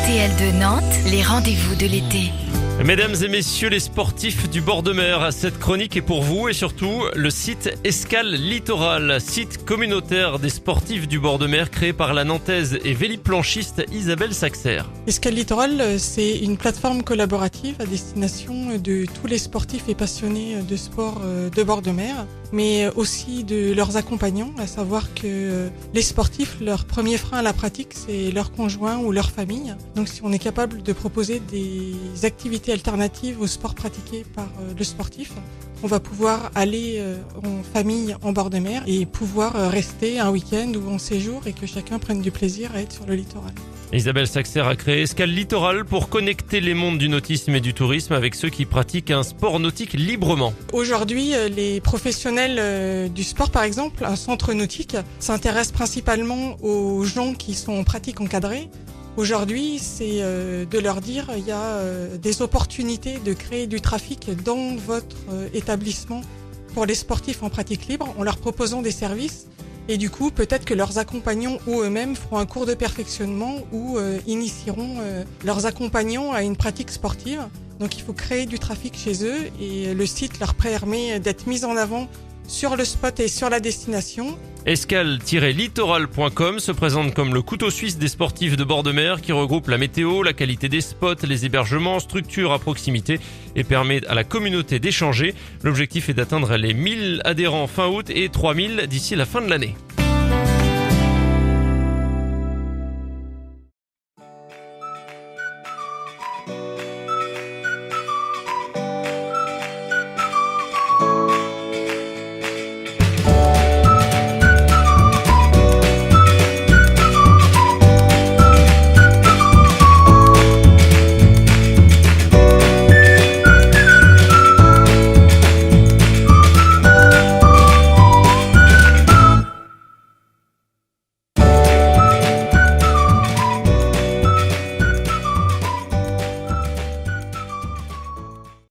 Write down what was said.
RTL de Nantes, les rendez-vous de l'été. Mesdames et messieurs les sportifs du bord de mer, cette chronique est pour vous et surtout le site Escale Littoral, site communautaire des sportifs du bord de mer créé par la nantaise et véliplanchiste Isabelle Saxer. Escale Littoral, c'est une plateforme collaborative à destination de tous les sportifs et passionnés de sport de bord de mer, mais aussi de leurs accompagnants, à savoir que les sportifs, leur premier frein à la pratique, c'est leur conjoint ou leur famille. Donc si on est capable de proposer des activités alternatives au sport pratiqué par le sportif, on va pouvoir aller en famille en bord de mer et pouvoir rester un week-end ou en séjour et que chacun prenne du plaisir à être sur le littoral. Isabelle Saxer a créé Escale Littoral pour connecter les mondes du nautisme et du tourisme avec ceux qui pratiquent un sport nautique librement. Aujourd'hui, les professionnels du sport, par exemple, un centre nautique, s'intéresse principalement aux gens qui sont en pratique encadrée. Aujourd'hui, c'est de leur dire il y a des opportunités de créer du trafic dans votre établissement pour les sportifs en pratique libre en leur proposant des services. Et du coup, peut-être que leurs accompagnants ou eux-mêmes feront un cours de perfectionnement ou initieront leurs accompagnants à une pratique sportive. Donc il faut créer du trafic chez eux et le site leur permet d'être mis en avant sur le spot et sur la destination. Escale-littoral.com se présente comme le couteau suisse des sportifs de bord de mer qui regroupe la météo, la qualité des spots, les hébergements, structures à proximité et permet à la communauté d'échanger. L'objectif est d'atteindre les 1000 adhérents fin août et 3000 d'ici la fin de l'année.